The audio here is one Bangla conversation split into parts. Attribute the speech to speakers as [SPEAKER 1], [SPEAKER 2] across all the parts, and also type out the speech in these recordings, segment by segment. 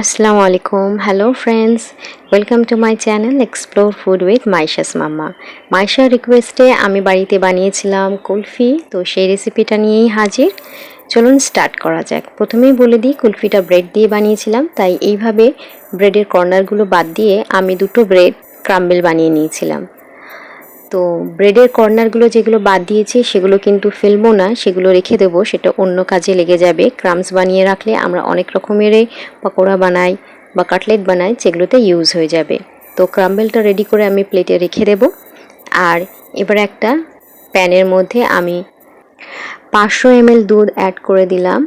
[SPEAKER 1] আসসালামু আলাইকুম, hello friends, welcome to my channel explore food with Maisha's mama. মাইশার রিকোয়েস্টে আমি বাড়িতে বানিয়েছিলাম কুলফি, তো সেই রেসিপিটা নিয়েই হাজির। চলুন স্টার্ট করা যাক। প্রথমেই বলে দিই, কুলফিটা ব্রেড দিয়ে বানিয়েছিলাম, তাই এইভাবে ব্রেডের কর্নারগুলো বাদ দিয়ে আমি দুটো ব্রেড ক্রাম্বেল বানিয়ে নিয়েছিলাম। তো ব্রেডের কর্নারগুলো যেগুলো বাদ দিয়েছি সেগুলো কিন্তু ফেলবো না, সেগুলো রেখে দেবো, সেটা অন্য কাজে লেগে যাবে। ক্রাম্বস বানিয়ে রাখলে আমরা অনেক রকমেরই পকোড়া বানাই বা কাটলেট বানাই, যেগুলোতে ইউজ হয়ে যাবে। তো ক্রাম্বেলটা রেডি করে আমি প্লেটে রেখে দেব। আর এবার একটা প্যানের মধ্যে আমি 500 ml দুধ অ্যাড করে দিলাম।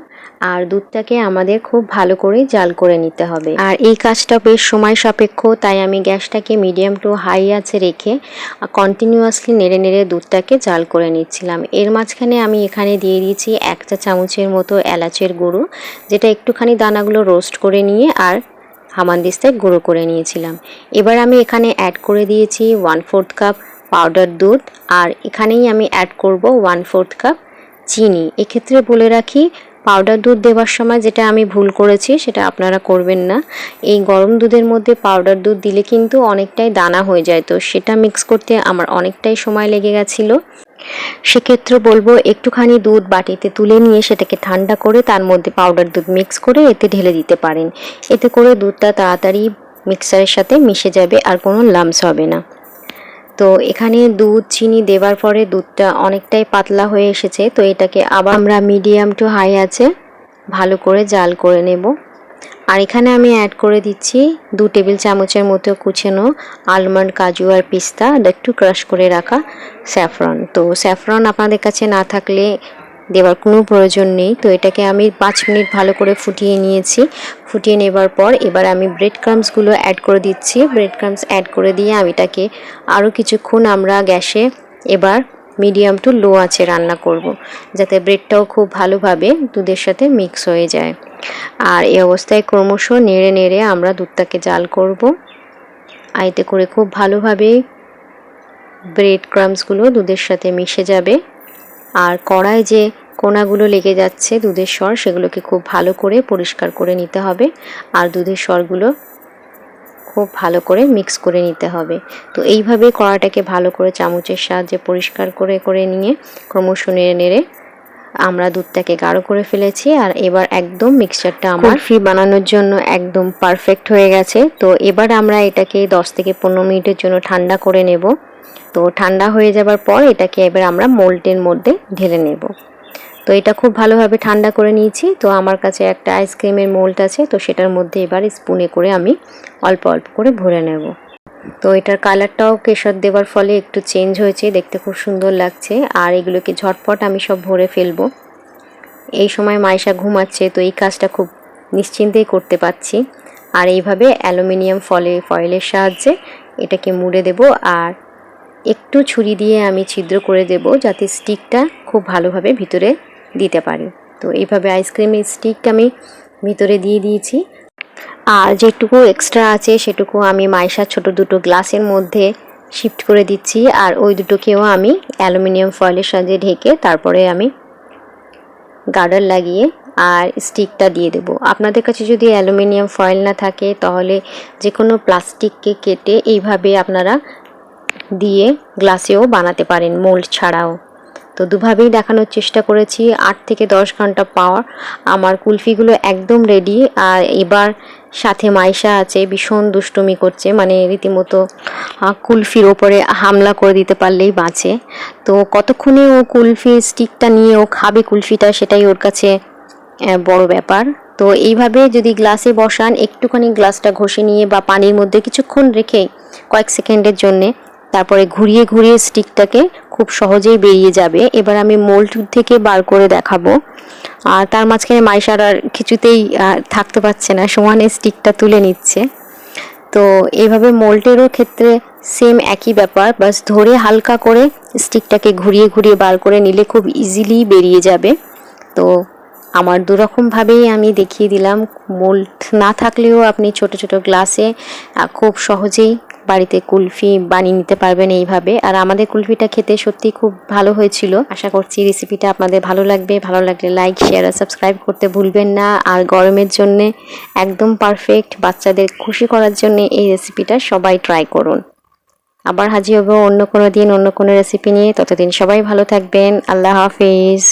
[SPEAKER 1] আর দুধটাকে আমাদের খুব ভালো করে জাল করে নিতে হবে। আর এই কাজটা বেশ সময় সাপেক্ষ, তাই আমি গ্যাসটাকে মিডিয়াম টু হাই আঁচে রেখে কন্টিনিউয়াসলি নেড়ে নেড়ে দুধটাকে জাল করে নিচ্ছিলাম। এর মাঝখানে আমি এখানে দিয়ে দিয়েছি 1 চা চামচের মতো এলাচের গুঁড়ো, যেটা একটুখানি দানাগুলো রোস্ট করে নিয়ে আর হামানদিস্তায় গুঁড়ো করে নিয়েছিলাম। এবার আমি এখানে অ্যাড করে দিয়েছি 1/4 কাপ পাউডার দুধ, আর এখানেই আমি অ্যাড করব 1/4 কাপ চিনি। এক্ষেত্রে বলে রাখি, পাউডার দুধ দেওয়ার সময় যেটা আমি ভুল করেছি সেটা আপনারা করবেন না। এই গরম দুধের মধ্যে পাউডার দুধ দিলে কিন্তু অনেকটাই দানা হয়ে যায়, তো সেটা মিক্স করতে আমার অনেকটাই সময় লেগে গেছিলো। সেক্ষেত্রে বলবো, একটুখানি দুধ বাটিতে তুলে নিয়ে সেটাকে ঠান্ডা করে তার মধ্যে পাউডার দুধ মিক্স করে এতে ঢেলে দিতে পারেন। এতে করে দুধটা তাড়াতাড়ি মিক্সারের সাথে মিশে যাবে আর কোনো লাম্পস হবে না। তো এখানে দুধ চিনি দেওয়ার পরে দুধটা অনেকটাই পাতলা হয়ে এসেছে, তো এটাকে আবার আমরা মিডিয়াম টু হাই আছে ভালো করে জাল করে নেব। আর এখানে আমি অ্যাড করে দিচ্ছি 2 টেবিল চামচের মতো কুচানো আলমন্ড, কাজু আর পিস্তা, একটু ক্রাশ করে রাখা স্যাফরন। তো স্যাফরন আপনাদের কাছে না থাকলে দেওয়ার কোনো প্রয়োজন নেই। তো এটাকে আমি 5 মিনিট ভালো করে ফুটিয়ে নিয়েছি। ফুটিয়ে নেবার পর এবার আমি ব্রেড ক্রাম্বসগুলো অ্যাড করে দিচ্ছি। ব্রেড ক্রাম্বস অ্যাড করে দিয়ে আমি এটাকে আরও কিছুক্ষণ আমরা গ্যাসে এবার মিডিয়াম টু লো আঁচে রান্না করব, যাতে ব্রেডটাও খুব ভালোভাবে দুধের সাথে মিক্স হয়ে যায়। আর এই অবস্থায় ক্রমশ নেড়ে নেড়ে আমরা দুধটাকে জাল করব। আর এতে করে খুব ভালোভাবে ব্রেড ক্রাম্বসগুলো দুধের সাথে মিশে যাবে। আর কড়ায় যে কোনাগুলো লেগে যাচ্ছে দুধের স্বর, সেগুলোকে খুব ভালো করে পরিষ্কার করে নিতে হবে। আর দুধের স্বরগুলো খুব ভালো করে মিক্স করে নিতে হবে। তো এইভাবে কড়াটাকে ভালো করে চামচের সাহায্যে পরিষ্কার করে করে নিয়ে ক্রমশ নেড়ে নেড়ে আমরা দুধটাকে গাঢ় করে ফেলেছি। আর এবার একদম মিক্সচারটা আমার কুলফি বানানোর জন্য একদম পারফেক্ট হয়ে গেছে। তো এবার আমরা এটাকে 10 থেকে 15 মিনিটের জন্য ঠান্ডা করে নেব। তো ঠান্ডা হয়ে যাবার পর এটাকে এবার আমরা মোল্ডের মধ্যে ঢেলে নেব। তো এটা খুব ভালোভাবে ঠান্ডা করে নিয়েছি। তো আমার কাছে একটা আইসক্রিমের মোল্ড আছে, তো সেটার মধ্যে এবার স্পুনে করে আমি অল্প অল্প করে ভরে নেব। তো এটার কালারটাও কেশর দেওয়ার ফলে একটু চেঞ্জ হয়েছে, দেখতে খুব সুন্দর লাগছে। আর এগুলোকে ঝটপট আমি সব ভরে ফেলবো। এই সময় মাইশা ঘুমাচ্ছে, তো এই কাজটা খুব নিশ্চিন্তেই করতে পারছি। আর এইভাবে অ্যালুমিনিয়াম ফয়েলের সাহায্যে এটাকে মুড়ে দেব। আর একটু ছুরি দিয়ে আমি ছিদ্র করে দেব, যাতে স্টিকটা খুব ভালোভাবে ভিতরে দিতে পারি। তো এইভাবে আইসক্রিমের স্টিক আমি ভিতরে দিয়ে দিয়েছি। আর যেটুকু এক্সট্রা আছে সেটুকু আমি মাইশার ছোট দুটো গ্লাসের মধ্যে শিফট করে দিচ্ছি। আর ওই দুটোকেও আমি অ্যালুমিনিয়াম ফয়েলের সাহায্যে ঢেকে তারপরে আমি গার্ডার লাগিয়ে আর স্টিকটা দিয়ে দেব। আপনাদের কাছে যদি অ্যালুমিনিয়াম ফয়েল না থাকে তাহলে যে কোনো প্লাস্টিককে কেটে এইভাবে আপনারা দিয়ে গ্লাসেও বানাতে পারেন, মোল্ড ছাড়াও। তো দুভাবেই দেখানোর চেষ্টা করেছি। 8 থেকে 10 ঘন্টা পাওয়ার আমার কুলফিগুলো একদম রেডি। আর এবার সাথে মাইশা আছে, ভীষণ দুষ্টুমি করছে, মানে রীতিমতো কুলফির ওপরে হামলা করে দিতে পারলেই বাঁচে। তো কতক্ষণে ও কুলফি স্টিকটা নিয়ে ও খাবে কুলফিটা, সেটাই ওর কাছে বড় ব্যাপার। তো এইভাবে যদি গ্লাসে বসান, একটুখানি গ্লাসটা ঘষে নিয়ে বা পানির মধ্যে কিছুক্ষণ রেখে কয়েক সেকেন্ডের জন্যে, তারপরে ঘুরিয়ে ঘুরিয়ে স্টিকটাকে খুব সহজেই বেরিয়ে যাবে। এবার আমি মোল্ড থেকে বার করে দেখাবো। আর তার মাঝখানে মাইশার আর কিছুতেই থাকতে পারছে না, সমানে স্টিকটা তুলে নিচ্ছে। তো এইভাবে মোল্ডেরও ক্ষেত্রে সেম একই ব্যাপার, বাস ধরে হালকা করে স্টিকটাকে ঘুরিয়ে ঘুরিয়ে বার করে নিলে খুব ইজিলি বেরিয়ে যাবে। তো আমার দুরকমভাবেই আমি দেখিয়ে দিলাম। মোল্ড না থাকলেও আপনি ছোট ছোট গ্লাসে খুব সহজেই বাড়িতে কুলফি বানিয়ে নিতে পারবেন এইভাবে। আর আমাদের কুলফিটা খেতে সত্যি খুব ভালো হয়েছিল। আশা করছি রেসিপিটা আপনাদের ভালো লাগবে। ভালো লাগলে লাইক, শেয়ার আর সাবস্ক্রাইব করতে ভুলবেন না। আর গরমের জন্য একদম পারফেক্ট, বাচ্চাদের খুশি করার জন্য এই রেসিপিটা সবাই ট্রাই করুন। আবার হাজির হবো অন্য কোনো দিন অন্য কোনো রেসিপি নিয়ে। ততদিন সবাই ভালো থাকবেন। আল্লাহ হাফিজ।